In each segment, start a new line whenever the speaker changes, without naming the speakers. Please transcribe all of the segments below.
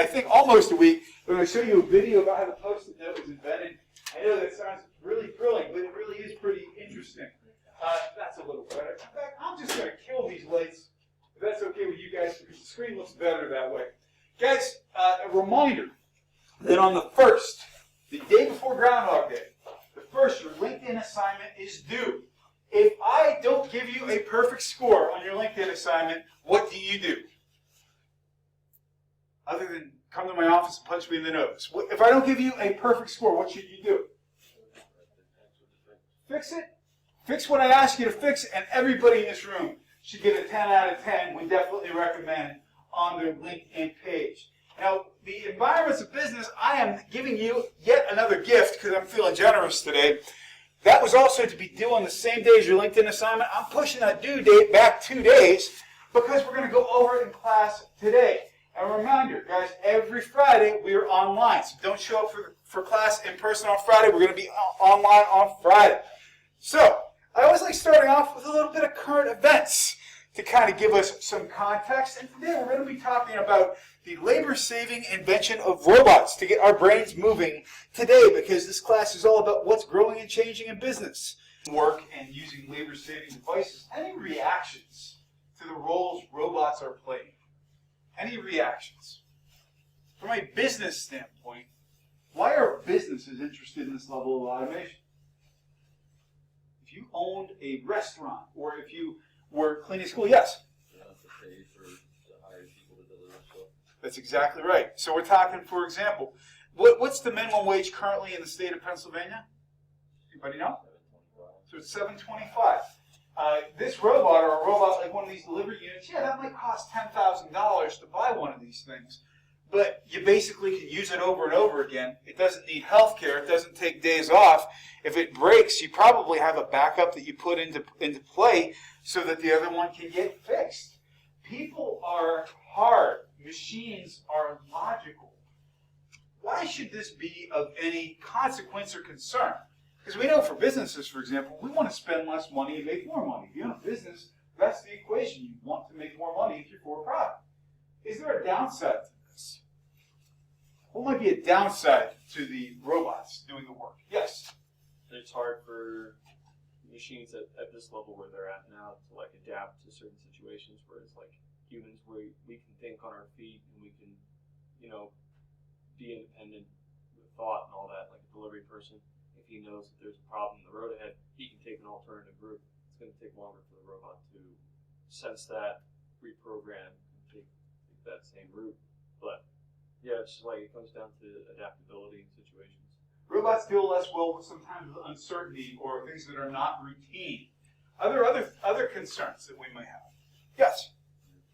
I think almost a week. I'm going to show you a video about how the Post-it note was invented. I know that sounds really thrilling, but it really is pretty interesting. That's a little better. In fact, I'm just going to kill these lights, if that's okay with you guys, because the screen looks better that way. Guys, a reminder that on the 1st, the day before Groundhog Day, the 1st, your LinkedIn assignment is due. If I don't give you a perfect score on your LinkedIn assignment, what do you do? Other than come to my office and punch me in the nose. If I don't give you a perfect score, what should you do? Fix it. Fix what I ask you to fix, and everybody in this room should get a 10 out of 10. We definitely recommend on their LinkedIn page. Now, the environments of business, I am giving you yet another gift because I'm feeling generous today. That was also to be due on the same day as your LinkedIn assignment. I'm pushing that due date back 2 days because we're going to go over it in class today. A reminder, guys, every Friday we are online. So don't show up for class in person on Friday. We're going to be online on Friday. So, I always like starting off with a little bit of current events to kind of give us some context. And today we're going to be talking about the labor-saving invention of robots to get our brains moving today, because this class is all about what's growing and changing in business. Work and using labor-saving devices. Any reactions to the roles robots are playing? Any reactions? From a business standpoint, why are businesses interested in this level of automation? If you owned a restaurant, or if you were cleaning school, yes?
To pay to hire people to deliver stuff.
That's exactly right. So we're talking, for example, what's the minimum wage currently in the state of Pennsylvania? Anybody know? So it's $7.25. This robot, or a robot like one of these delivery units, yeah, that might cost $10,000 to buy one of these things. But you basically can use it over and over again. It doesn't need health care. It doesn't take days off. If it breaks, you probably have a backup that you put into play so that the other one can get fixed. People are hard. Machines are logical. Why should this be of any consequence or concern? Because we know for businesses, for example, we want to spend less money and make more money. If you own a business, that's the equation. You want to make more money if you're for profit. Is there a downside to this? What might be a downside to the robots doing the work? Yes?
It's hard for machines at this level where they're at now to like adapt to certain situations, whereas like humans, we can think on our feet and we can, be independent with thought and all that. Like a delivery person, if he knows that there's a problem in the road ahead, he can take an alternative route. It's going to take longer for the robot to sense that, reprogram, and take that same route. But yeah, it's just like it comes down to adaptability in situations.
Robots deal less well with sometimes with uncertainty or things that are not routine. Other concerns that we may have. Yes?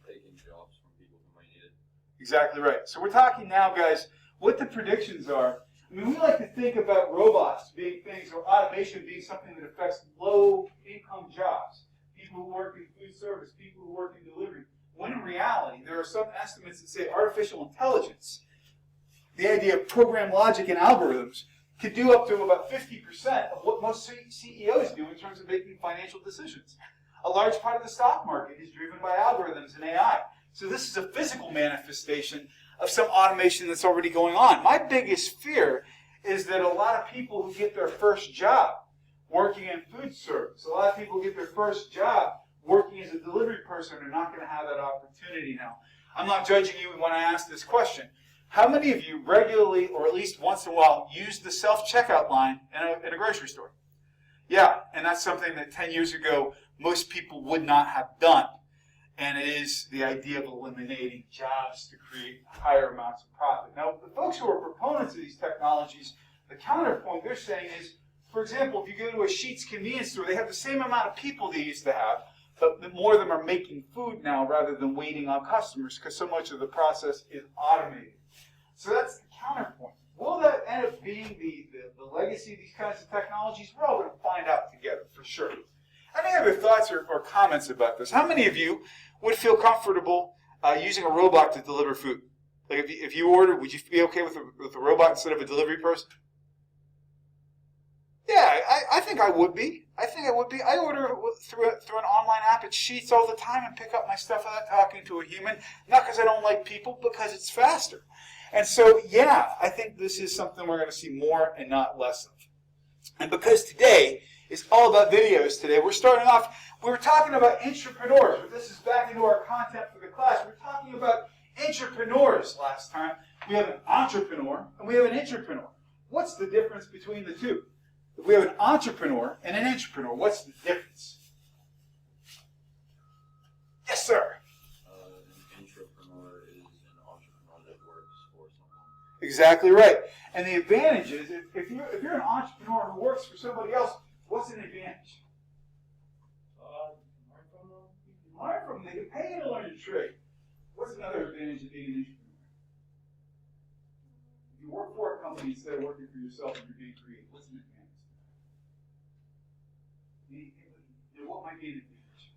Taking jobs from people who might need it.
Exactly right. So we're talking now, guys, what the predictions are. I mean, we like to think about robots being things, or automation being something that affects low-income jobs, people who work in food service, people who work in delivery. When in reality, there are some estimates that say artificial intelligence, the idea of program logic and algorithms, could do up to about 50% of what most CEOs do in terms of making financial decisions. A large part of the stock market is driven by algorithms and AI. So this is a physical manifestation of some automation that's already going on. My biggest fear is that a lot of people who get their first job working in food service, a lot of people get their first job working as a delivery person are not going to have that opportunity now. I'm not judging you when I ask this question. How many of you regularly, or at least once in a while, use the self-checkout line in a grocery store? Yeah, and that's something that 10 years ago most people would not have done. And it is the idea of eliminating jobs to create higher amounts of profit. Now, the folks who are proponents of these technologies, the counterpoint they're saying is, for example, if you go to a Sheetz convenience store, they have the same amount of people they used to have, but more of them are making food now rather than waiting on customers because so much of the process is automated. So that's the counterpoint. Will that end up being the legacy of these kinds of technologies? We're all going to find out together for sure. Any other thoughts or comments about this? How many of you would feel comfortable using a robot to deliver food? Like if you ordered, would you be okay with a robot instead of a delivery person? Yeah, I think I would be. I order through an online app at Sheets all the time and pick up my stuff without talking to a human. Not because I don't like people, because it's faster. And so, yeah, I think this is something we're going to see more and not less of. And because today is all about videos today, we're starting off, we were talking about entrepreneurs, but this is back into our content for the class. We're talking about entrepreneurs last time. We have an entrepreneur and we have an intrapreneur. What's the difference between the two? If we have an entrepreneur and an intrapreneur, what's the difference? Yes, sir.
An intrapreneur is an entrepreneur that works for someone.
Exactly right. And the advantage is, if you're an entrepreneur who works for somebody else, what's an advantage? Learn from them. They get paid to learn your trade. What's another advantage of being an entrepreneur? If you work for a company instead of working for yourself and you're being creative, what's an advantage? What might be an advantage?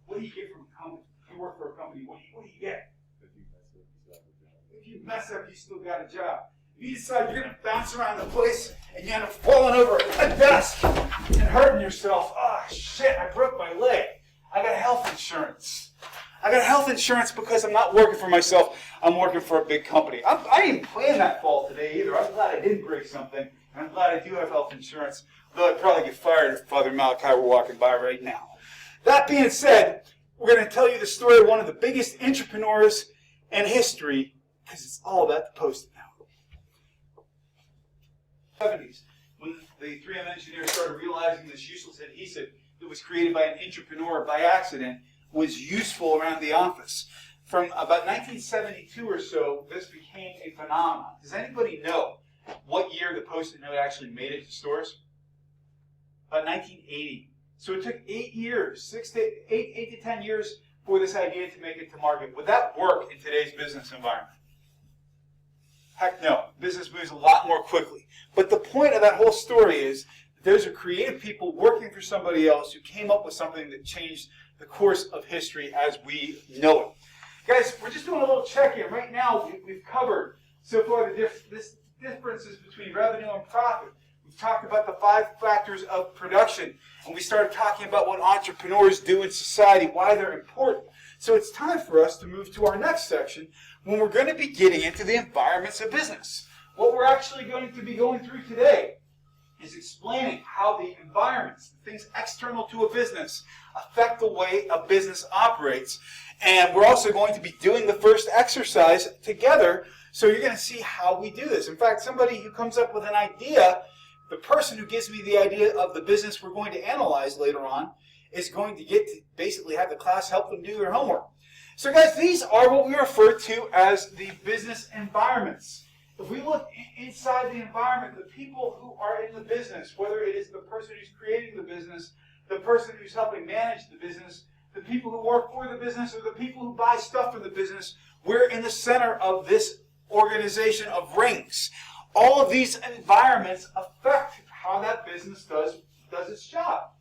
What do you get from a company? If you work for a company, what do you get? If you mess up, you still got a job. If you decide you're going to bounce around the place and you end up falling over a desk and hurting yourself, oh shit, I broke my leg. I got health insurance. I got health insurance because I'm not working for myself. I'm working for a big company. I didn't plan that fall today either. I'm glad I didn't break something. And I'm glad I do have health insurance. Though I'd probably get fired if Father Malachi were walking by right now. That being said, we're going to tell you the story of one of the biggest entrepreneurs in history, because it's all about the Post-it note. 70s, when the 3M engineers started realizing this useless adhesive that was created by an entrepreneur by accident was useful around the office. From about 1972 or so, this became a phenomenon. Does anybody know what year the Post-it note actually made it to stores? About 1980. So it took 8 years, 8 to 10 years for this idea to make it to market. Would that work in today's business environment? Heck no. Business moves a lot more quickly. But the point of that whole story is that those are creative people working for somebody else who came up with something that changed the course of history as we know it. Guys, we're just doing a little check-in. Right now, we've covered so far the differences between revenue and profit. We've talked about the 5 factors of production, and we started talking about what entrepreneurs do in society, why they're important. So it's time for us to move to our next section, when we're going to be getting into the environments of business. What we're actually going to be going through today is explaining how the environments, the things external to a business, affect the way a business operates. And we're also going to be doing the first exercise together, so you're going to see how we do this. In fact, somebody who comes up with an idea, the person who gives me the idea of the business we're going to analyze later on, is going to get to basically have the class help them do their homework. So guys, these are what we refer to as the business environments. If we look inside the environment, the people who are in the business, whether it is the person who's creating the business, the person who's helping manage the business, the people who work for the business, or the people who buy stuff from the business, we're in the center of this organization of rings. All of these environments affect how that business does its job.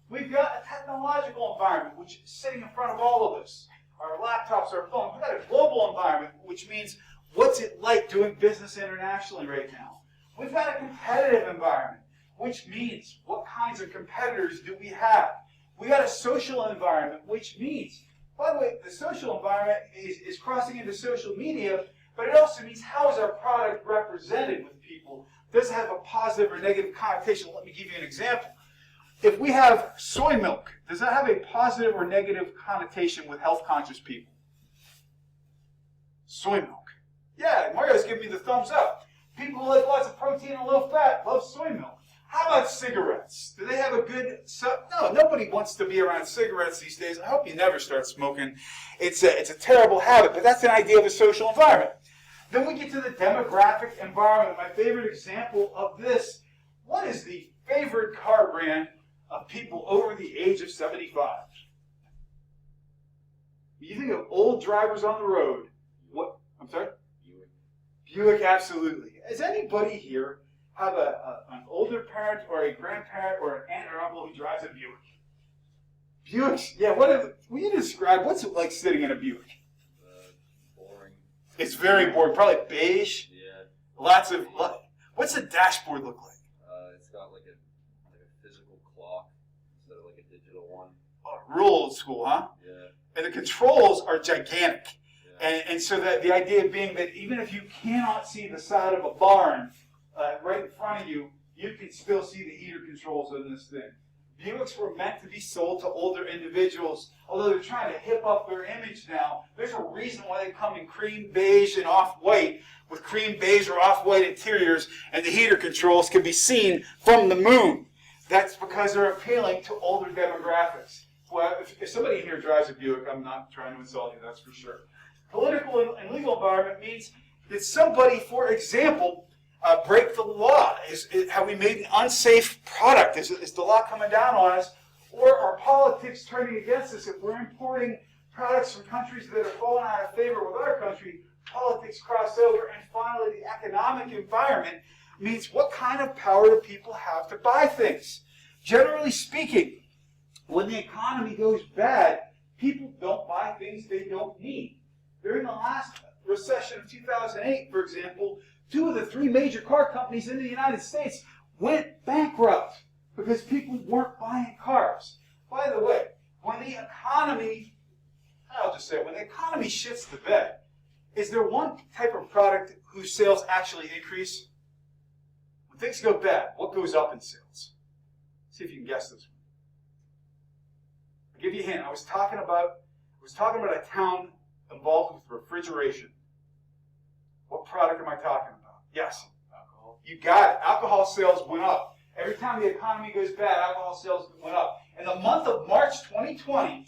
We've got a technological environment, which is sitting in front of all of us. Our laptops, our phones. We've got a global environment, which means what's it like doing business internationally right now? We've got a competitive environment, which means what kinds of competitors do we have? We got a social environment, which means, by the way, the social environment is crossing into social media, but it also means how is our product represented with people? Does it have a positive or negative connotation? Let me give you an example. If we have soy milk, does that have a positive or negative connotation with health-conscious people? Soy milk. Yeah, Mario's giving me the thumbs up. People who like lots of protein and low fat love soy milk. How about cigarettes? Do they have a good... No, nobody wants to be around cigarettes these days. I hope you never start smoking. It's a terrible habit, but that's an idea of a social environment. Then we get to the demographic environment. My favorite example of this, what is the favorite car brand of people over the age of 75? You think of old drivers on the road. What? I'm sorry? Buick, absolutely. Does anybody here have an older parent or a grandparent or an aunt or uncle who drives a Buick? Buicks, yeah. Will you describe what's it like sitting in a Buick?
Boring.
It's very boring. Probably beige.
Yeah.
What's the dashboard look like?
It's got like a physical
Real old school, huh?
Yeah.
And the controls are gigantic.
Yeah.
And so that the idea being that even if you cannot see the side of a barn right in front of you, you can still see the heater controls on this thing. Buicks were meant to be sold to older individuals, although they're trying to hip up their image now. There's a reason why they come in cream beige and off-white, with cream beige or off-white interiors, and the heater controls can be seen from the moon. That's because they're appealing to older demographics. Well, if somebody in here drives a Buick, I'm not trying to insult you, that's for sure. Political and legal environment means that somebody, for example, break the law. Have we made an unsafe product? Is the law coming down on us? Or are politics turning against us? If we're importing products from countries that are falling out of favor with our country, politics cross over. And finally, the economic environment means what kind of power do people have to buy things? Generally speaking, when the economy goes bad, people don't buy things they don't need. During the last recession of 2008, for example, 2 of the 3 major car companies in the United States went bankrupt because people weren't buying cars. By the way, when the economy, I'll just say it, when the economy shits the bed, is there one type of product whose sales actually increase? When things go bad, what goes up in sales? See if you can guess this one. I'll give you a hint. I was talking about a town involved with refrigeration. What product am I talking about? Yes.
Alcohol.
You got it. Alcohol sales went up. Every time the economy goes bad, alcohol sales went up. In the month of March 2020,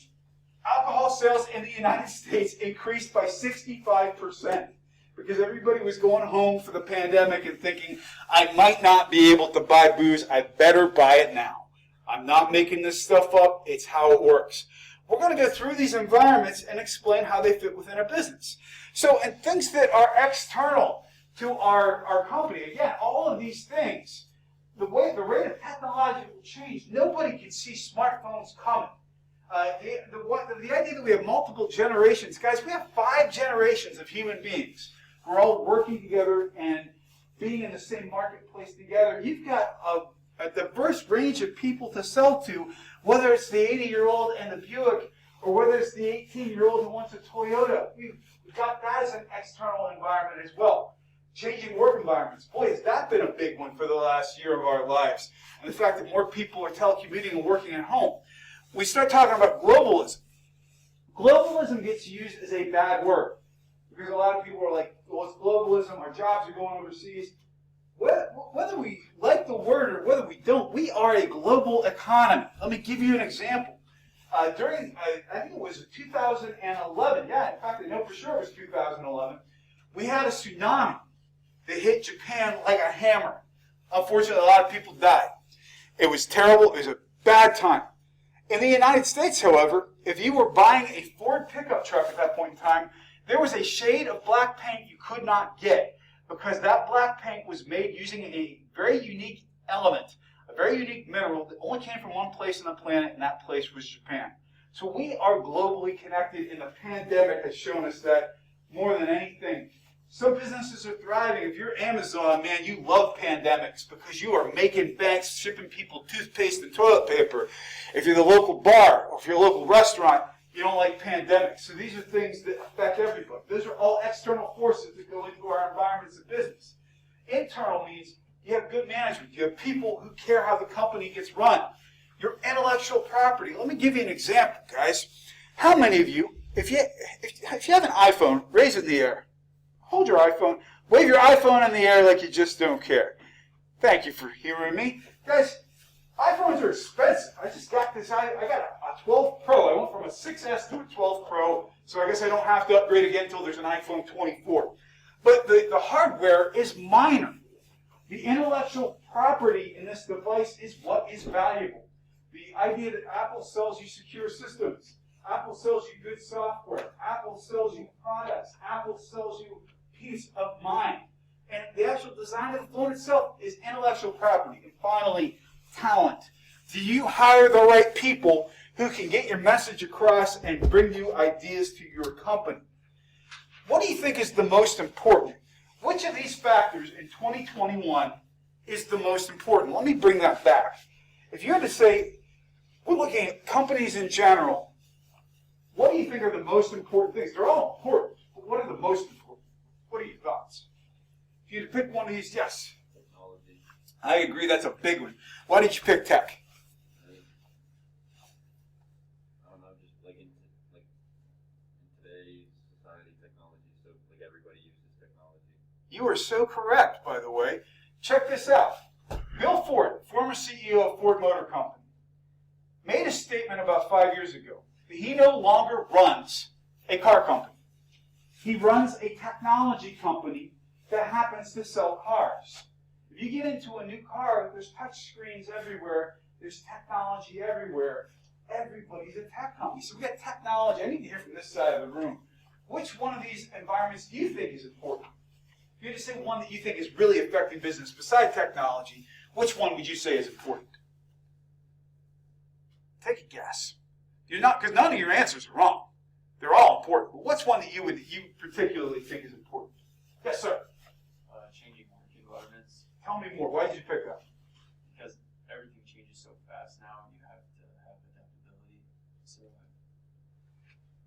alcohol sales in the United States increased by 65% because everybody was going home for the pandemic and thinking, I might not be able to buy booze. I better buy it now. I'm not making this stuff up. It's how it works. We're going to go through these environments and explain how they fit within a business. So, and things that are external to our company, again, all of these things, the rate of technological change, nobody can see smartphones coming. The idea that we have multiple generations, guys, we have 5 generations of human beings. We're all working together and being in the same marketplace together. You've got a diverse range of people to sell to, whether it's the 80-year-old and the Buick, or whether it's the 18-year-old who wants a Toyota. We've got that as an external environment as well. Changing work environments. Boy, has that been a big one for the last year of our lives. And the fact that more people are telecommuting and working at home. We start talking about globalism. Globalism gets used as a bad word because a lot of people are like, well, it's globalism, our jobs are going overseas. Whether we like the word or whether we don't, we are a global economy. Let me give you an example. During, I think it was 2011, yeah, in fact, I know for sure it was 2011, we had a tsunami that hit Japan like a hammer. Unfortunately, a lot of people died. It was terrible. It was a bad time. In the United States, however, if you were buying a Ford pickup truck at that point in time, there was a shade of black paint you could not get because that black paint was made using a very unique element, a very unique mineral that only came from one place on the planet, and that place was Japan. So we are globally connected, and the pandemic has shown us that more than anything. Some businesses are thriving. If you're Amazon, man, you love pandemics because you are making banks, shipping people toothpaste and toilet paper. If you're the local bar or if you're a local restaurant, you don't like pandemics. So these are things that affect everybody. Those are all external forces that go into our environments of business. Internal means you have good management. You have people who care how the company gets run. Your intellectual property. Let me give you an example, guys. How many of you, if you have an iPhone, raise it in the air. Hold your iPhone. Wave your iPhone in the air like you just don't care. Thank you for hearing me. Guys, iPhones are expensive. I just got this. I got a 12 Pro. I went from a 6S to a 12 Pro, so I guess I don't have to upgrade again until there's an iPhone 24. But the hardware is minor. The intellectual property in this device is what is valuable. The idea that Apple sells you secure systems. Apple sells you good software. Apple sells you products. Apple sells you peace of mind. And the actual design of the phone itself is intellectual property. And finally, talent. Do you hire the right people who can get your message across and bring you ideas to your company? What do you think is the most important? Which of these factors in 2021 is the most important? Let me bring that back. If you had to say, we're looking at companies in general. What do you think are the most important things? They're all important, but what are the most important? What are your thoughts? If you had to pick one of these, yes.
Technology.
I agree, that's a big one. Why did you pick tech?
I don't know, just like in today's society, technology, so like everybody uses technology.
You are so correct, by the way. Check this out. Bill Ford, former CEO of Ford Motor Company, made a statement about 5 years ago that he no longer runs a car company. He runs a technology company that happens to sell cars. If you get into a new car, there's touch screens everywhere, there's technology everywhere. Everybody's a tech company. So we got technology. I need to hear from this side of the room. Which one of these environments do you think is important? If you had to say one that you think is really affecting business beside technology, which one would you say is important? Take a guess. You're not, because none of your answers are wrong. They're all important. But what's one that you particularly think is important? Yes, sir.
Changing work environments,
Tell me more. Why did you pick that?
because everything changes so fast now, and you have to have adaptability. So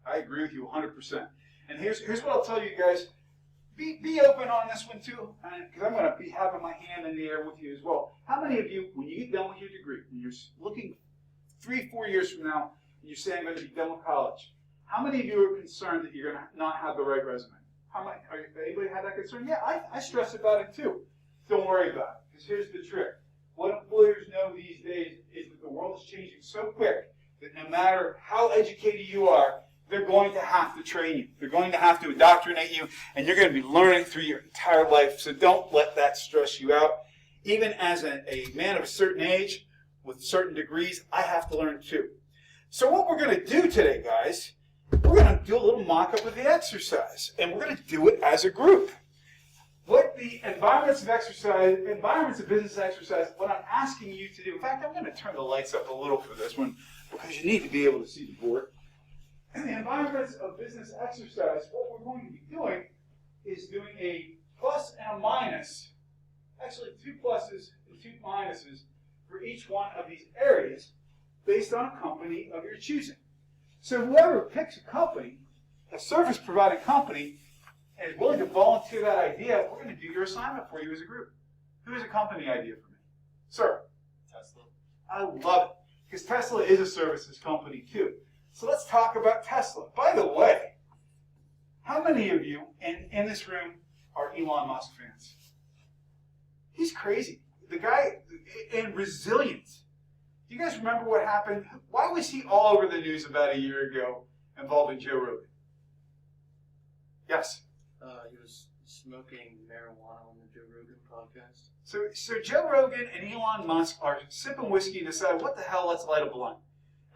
I agree with you 100%. And here's what I'll tell you guys. Be open on this one too, because I'm going to be having my hand in the air with you as well. How many of you, when you get done with your degree, when you're looking 3-4 years from now, and you're saying I'm going to be done with college, how many of you are concerned that you're going to not have the right resume? How many? Anybody had that concern? Yeah, I stress about it too. Don't worry about it, because here's the trick. What employers know these days is that the world is changing so quick that no matter how educated you are, they're going to have to train you. They're going to have to indoctrinate you, and you're going to be learning through your entire life. So don't let that stress you out. Even as a man of a certain age, with certain degrees, I have to learn too. So what we're going to do today, guys, we're going to do a little mock-up of the exercise, and we're going to do it as a group. What the environments of business exercise, what I'm asking you to do, in fact, I'm going to turn the lights up a little for this one, because you need to be able to see the board. In the environments of business exercise, what we're going to be doing is doing a plus and a minus, actually 2 pluses and 2 minuses for each one of these areas based on a company of your choosing. So whoever picks a company, a service providing company, and is willing to volunteer that idea, we're going to do your assignment for you as a group. Who has a company idea for me? Sir?
Tesla.
I love it, because Tesla is a services company too. So let's talk about Tesla. By the way, how many of you in this room are Elon Musk fans? He's crazy. The guy, and resilient. Do you guys remember what happened? Why was he all over the news about a year ago involving Joe Rogan? Yes?
He was smoking marijuana on the Joe Rogan podcast.
So Joe Rogan and Elon Musk are sipping whiskey and decide, what the hell, let's light a blunt.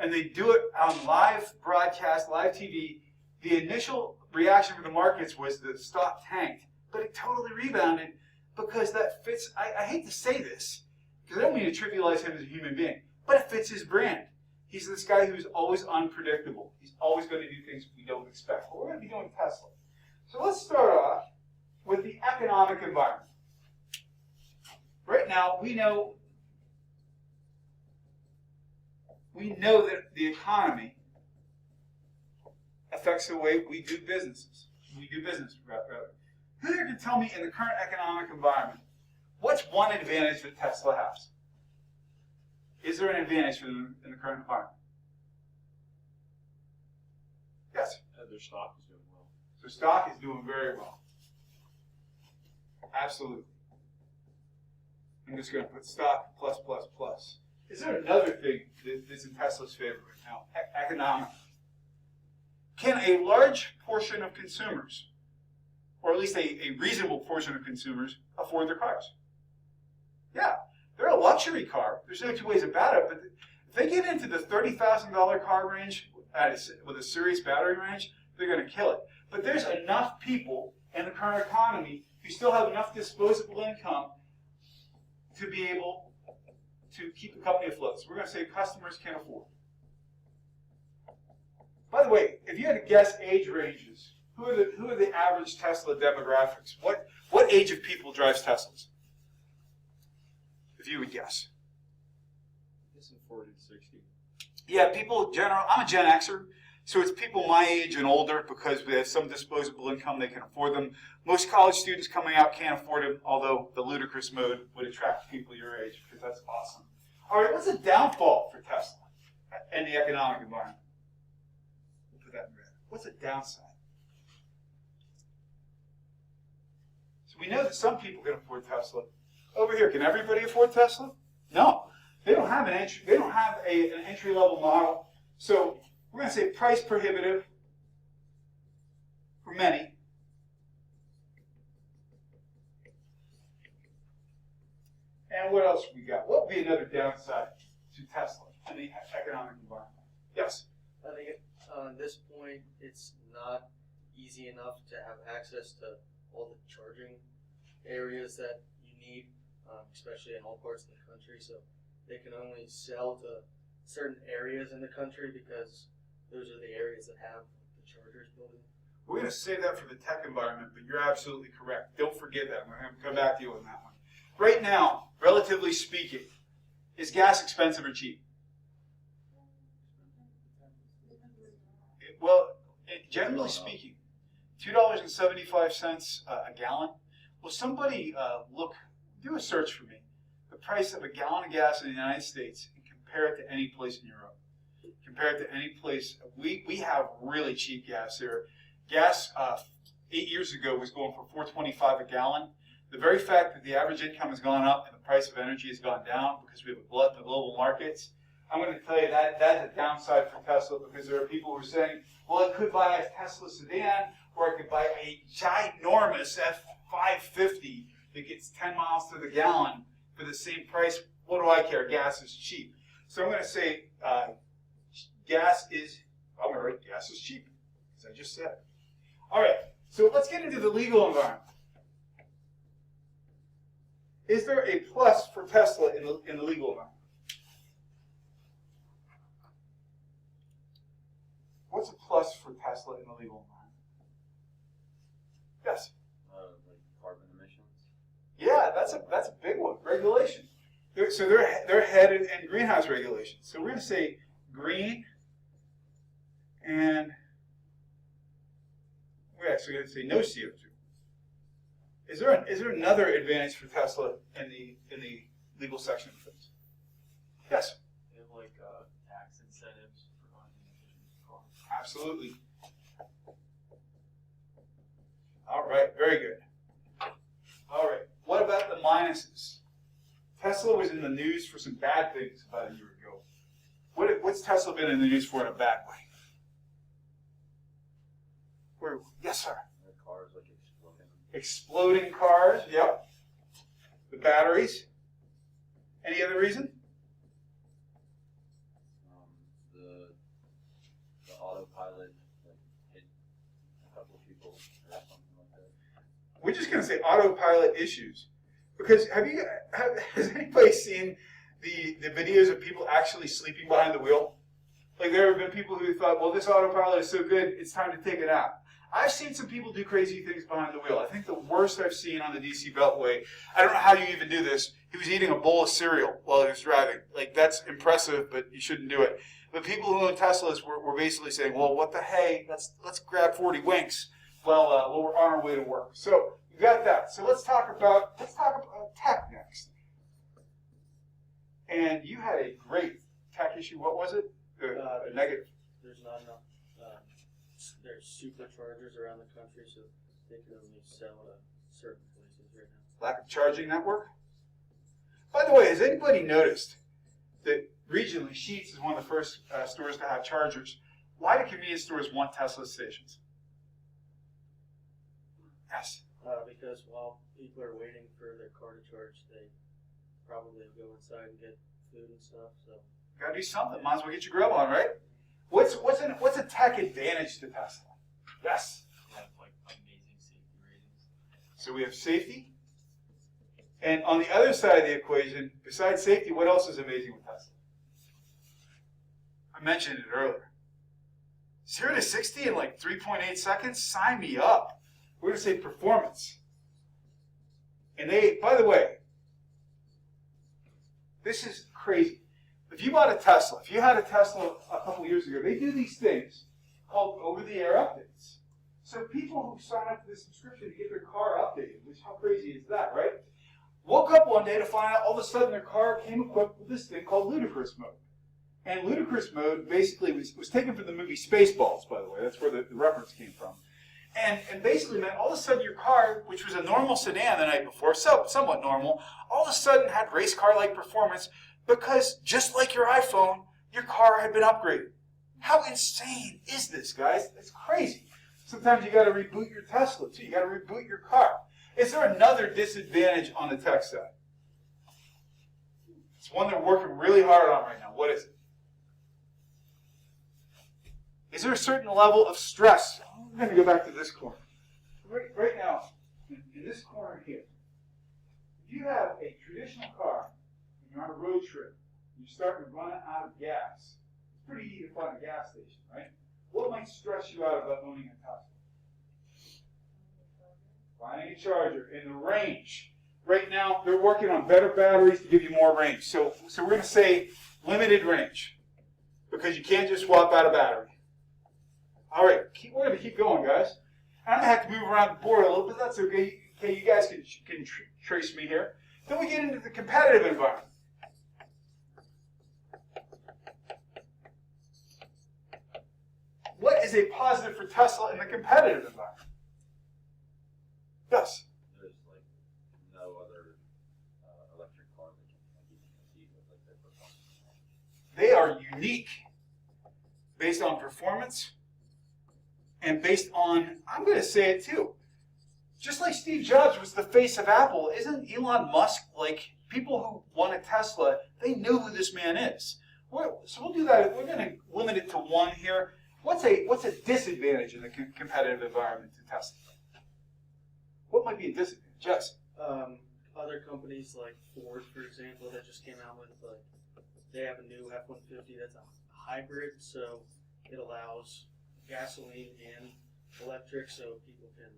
And they do it on live broadcast, live TV. The initial reaction from the markets was the stock tanked, but it totally rebounded because that fits, I hate to say this, because I don't mean to trivialize him as a human being, but it fits his brand. He's this guy who's always unpredictable. He's always going to do things we don't expect. But we're going to be doing Tesla. So let's start off with the economic environment. Right now, we know that the economy affects the way we do businesses. We do business, rather. Who here can tell me, in the current economic environment, what's one advantage that Tesla has? Is there an advantage for them in the current environment? Yes?
Their stock is doing well.
So stock is doing very well. Absolutely. I'm just going to put stock plus, plus, plus. Is there another thing that's in Tesla's favor right now? Economic. Can a large portion of consumers, or at least a reasonable portion of consumers, afford their cars? Yeah, they're a luxury car. There's no two ways about it. But if they get into the $30,000 car range with a serious battery range, they're going to kill it. But there's enough people in the current economy who still have enough disposable income to be able to keep the company afloat. So we're going to say customers can afford. By the way, if you had to guess age ranges, who are the average Tesla demographics? What age of people drives Teslas? If you would guess.
I guess in 40 to 60.
Yeah, people general. I'm a Gen Xer, so it's people my age and older because we have some disposable income, they can afford them. Most college students coming out can't afford them, although the ludicrous mode would attract people your age because that's awesome. All right, what's the downfall for Tesla and the economic environment? We'll put that in red. What's the downside? So we know that some people can afford Tesla. Over here, can everybody afford Tesla? No. They don't have an entry. They don't have an entry-level model. So we're going to say price prohibitive for many. And what else we got? What would be another downside to Tesla in the economic environment? Yes.
I think at this point, it's not easy enough to have access to all the charging areas that you need, especially in all parts of the country. So they can only sell to certain areas in the country because those are the areas that have the chargers built in.
We're going to save that for the tech environment, but you're absolutely correct. Don't forget that. I'm going to come back to you on that one. Right now, relatively speaking, is gas expensive or cheap? Generally speaking, $2.75 a gallon. Will somebody do a search for me, the price of a gallon of gas in the United States, and compare it to any place in Europe? Compare it to any place. We have really cheap gas here. Gas 8 years ago was going for $4.25 a gallon. The very fact that the average income has gone up and the price of energy has gone down because we have a glut in the global markets, I'm going to tell you that that's a downside for Tesla because there are people who are saying, well, I could buy a Tesla sedan or I could buy a ginormous F550 that gets 10 miles to the gallon for the same price. What do I care? Gas is cheap. So I'm going to say gas is cheap, as I just said. All right, so let's get into the legal environment. Is there a plus for Tesla in the legal environment? What's a plus for Tesla in the legal environment? Yes.
Like carbon emissions.
Yeah, that's a big one. Regulation. So they're headed in greenhouse regulations. So we're going to say green, and we're actually going to say no CO2. Is there another advantage for Tesla in the legal section of things? Yes.
They have like tax incentives for running efficient cars.
Absolutely. All right, very good. All right, what about the minuses? Tesla was in the news for some bad things about a year ago. What's Tesla been in the news for in a bad way? Yes, sir.
The cars like exploding.
Exploding cars, yep. The batteries. Any other reason?
The autopilot hit a couple of people or something like that.
We're just going to say autopilot issues. Because has anybody seen the videos of people actually sleeping behind the wheel? Like there have been people who thought, well, this autopilot is so good, it's time to take it out. I've seen some people do crazy things behind the wheel. I think the worst I've seen on the DC Beltway, I don't know how you even do this, he was eating a bowl of cereal while he was driving. Like, that's impressive, but you shouldn't do it. But people who own Teslas were basically saying, well, what the hey, let's grab 40 winks while we're on our way to work. So you got that. So let's talk about tech next. And you had a great tech issue. What was it? A negative.
There's not enough. There's superchargers around the country, so they can only sell to certain places right now.
Lack of charging network. By the way, has anybody noticed that regionally, Sheetz is one of the first stores to have chargers? Why do convenience stores want Tesla stations? Yes.
Because while people are waiting for their car to charge, they probably go inside and get food and stuff. So
Gotta do something. Might as well get your grill on, right? What's a tech advantage to Tesla? Yes.
They have like amazing safety ratings.
So we have safety. And on the other side of the equation, besides safety, what else is amazing with Tesla? I mentioned it earlier. 0 to 60 in like 3.8 seconds? Sign me up. We're going to say performance. And by the way, this is crazy. The if you bought a Tesla, if you had a Tesla a couple years ago, they do these things called over-the-air updates. So people who sign up for this subscription to get their car updated, which how crazy is that, right? Woke up one day to find out all of a sudden their car came equipped with this thing called ludicrous mode. And ludicrous mode basically was taken from the movie Spaceballs, by the way. That's where the reference came from. And basically meant all of a sudden your car, which was a normal sedan the night before, somewhat normal, all of a sudden had race car-like performance because just like your iPhone, your car had been upgraded. How insane is this, guys? It's crazy. Sometimes you got to reboot your Tesla too. You got to reboot your car. Is there another disadvantage on the tech side? It's one they're working really hard on right now. What is it? Is there a certain level of stress? I'm going to go back to this corner. Right now, in this corner here, if you have a traditional car and you're on a road trip, you're starting to run out of gas, it's pretty easy to find a gas station, right? What might stress you out about owning a Tesla? Finding a charger and the range. Right now, they're working on better batteries to give you more range. So we're going to say limited range because you can't just swap out a battery. All right, we're going to keep going, guys. I'm going to have to move around the board a little bit. That's okay. Okay, you guys can trace me here. Then we get into the competitive environment. What is a positive for Tesla in the competitive environment? Yes?
There's like no other electric car that can compete with like their performance.
They are unique based on performance and based on, I'm going to say it too, just like Steve Jobs was the face of Apple, isn't Elon Musk, like people who want a Tesla, they know who this man is. So we'll do that. We're going to limit it to one here. What's a disadvantage in the competitive environment to Tesla? What might be a disadvantage? Jess?
Other companies like Ford, for example, that just came out with they have a new F-150 that's a hybrid, so it allows gasoline and electric, so people can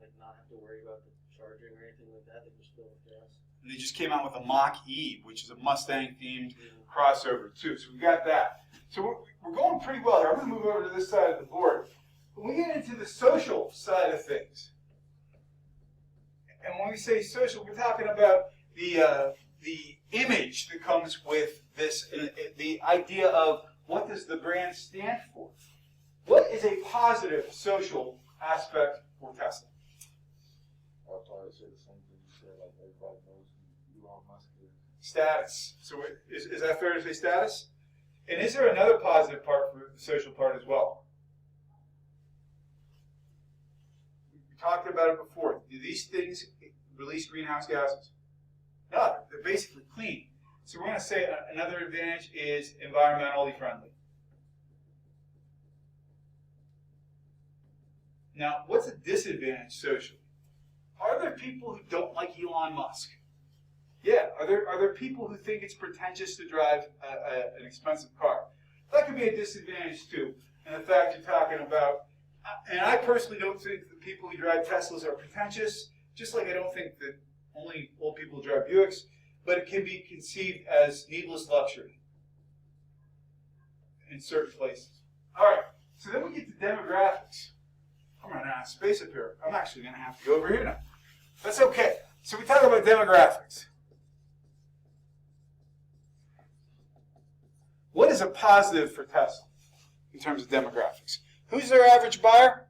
like not have to worry about the charging or anything like that. They just fill with gas.
And they just came out with a Mach-E, which is a Mustang-themed crossover too. So we got that. So we're going pretty well here. I'm going to move over to this side of the board. When we get into the social side of things, and when we say social, we're talking about the image that comes with this, the idea of what does the brand stand for. What is a positive social aspect for Tesla?
I'll probably say the same thing you said, like everybody knows who Elon Musk is.
Status. So is that fair to say status? And is there another positive part for the social part as well? We talked about it before. Do these things release greenhouse gases? No, they're basically clean. So we're going to say another advantage is environmentally friendly. Now, what's a disadvantage socially? Are there people who don't like Elon Musk? Yeah. Are there people who think it's pretentious to drive an expensive car? That could be a disadvantage too. And the fact you're talking about, and I personally don't think the people who drive Teslas are pretentious, just like I don't think that only old people drive Buicks, but it can be conceived as needless luxury in certain places. All right, so then we get to demographics. I'm running out of space up here. I'm actually going to have to go over here now. That's okay. So we talk about demographics. What is a positive for Tesla in terms of demographics? Who's their average buyer?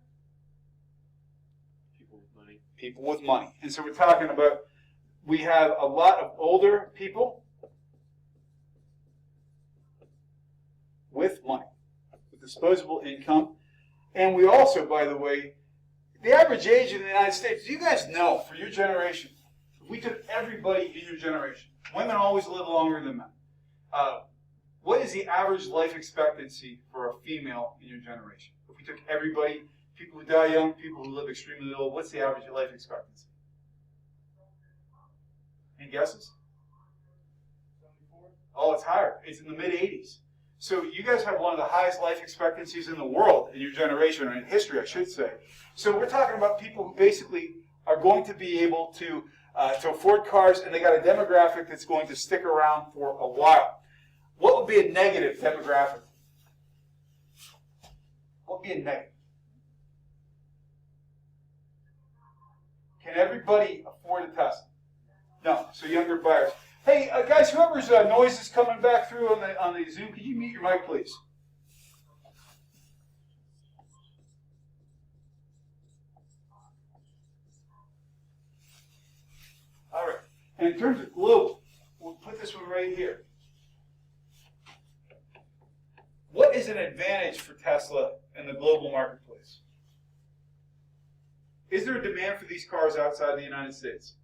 People with money.
People with money. And so we're talking about, we have a lot of older people with money, with disposable income. And we also, by the way, the average age in the United States, do you guys know, for your generation, if we took everybody in your generation, women always live longer than men. What is the average life expectancy for a female in your generation? If we took everybody, people who die young, people who live extremely old, what's the average life expectancy? Any guesses? 74? Oh, it's higher. It's in the mid-80s. So you guys have one of the highest life expectancies in the world in your generation, or in history, I should say. So we're talking about people who basically are going to be able to afford cars, and they got a demographic that's going to stick around for a while. What would be a negative demographic? What would be a negative? Can everybody afford a Tesla? No. So younger buyers. Hey, guys, whoever's noise is coming back through on the Zoom, could you mute your mic, please? All right. And in terms of global, we'll put this one right here. What is an advantage for Tesla in the global marketplace? Is there a demand for these cars outside the United States?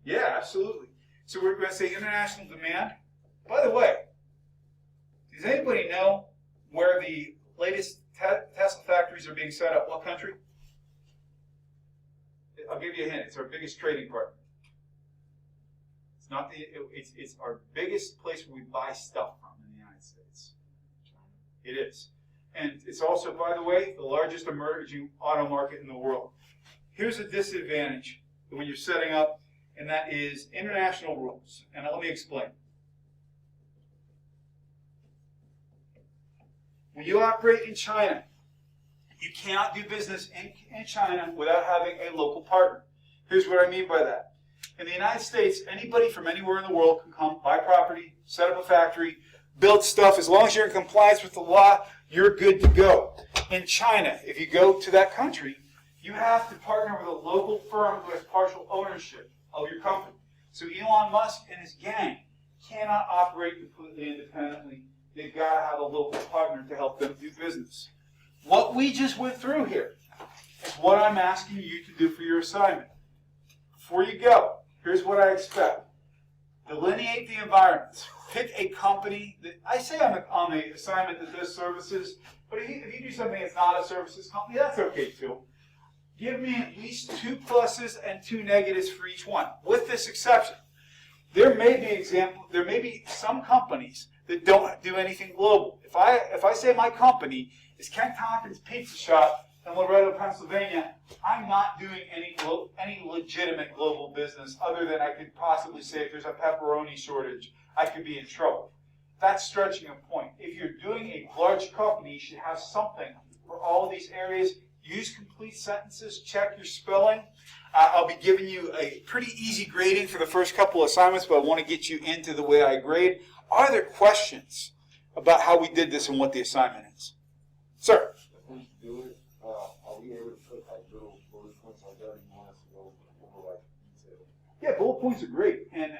Yeah, absolutely. So we're going to say international demand. By the way, does anybody know where the latest Tesla factories are being set up? What country? I'll give you a hint. It's our biggest trading partner. It's not the. It's our biggest place where we buy stuff from in the United States. It is, and it's also, by the way, the largest emerging auto market in the world. Here's a disadvantage when you're setting up, and that is international rules. And let me explain. When you operate in China, you cannot do business in China without having a local partner. Here's what I mean by that. In the United States, anybody from anywhere in the world can come, buy property, set up a factory, build stuff. As long as you're in compliance with the law, you're good to go. In China, if you go to that country, you have to partner with a local firm who has partial ownership of your company. So Elon Musk and his gang cannot operate completely independently. They've got to have a local partner to help them do business. What we just went through here is what I'm asking you to do for your assignment. Before you go, here's what I expect. Delineate the environments. Pick a company that, I say on the assignment that does services, but if you do something that's not a services company, that's okay too. Give me at least 2 pluses and 2 negatives for each one. With this exception, there may be some companies that don't do anything global. If I say my company is Ken Tompkins Pizza Shop in Loretto, Pennsylvania, I'm not doing any legitimate global business other than I could possibly say if there's a pepperoni shortage, I could be in trouble. That's stretching a point. If you're doing a large company, you should have something for all of these areas. Use complete sentences, check your spelling. I'll be giving you a pretty easy grading for the first couple assignments, but I want to get you into the way I grade. Are there questions about how we did this and what the assignment is? Sir?
If we do it, are we able to put like little bullet points like that? You want us to go over like detail?
Yeah, bullet points are great, and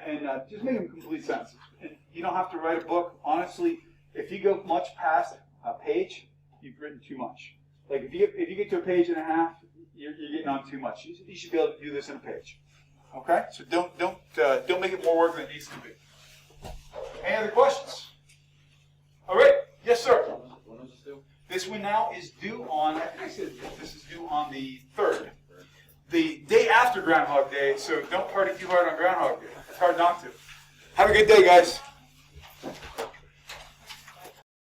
just make them complete sentences. And you don't have to write a book. Honestly, if you go much past a page, you've written too much. Like if you get to a page and a half, you're getting on too much. You should be able to do this in a page. Okay, so don't make it more work than it needs to be. Any other questions? All right, yes, sir.
When was this due?
This one now is due on. I think I said this is due on the 3rd, the day after Groundhog Day. So don't party too hard on Groundhog Day. It's hard not to. Have a good day, guys.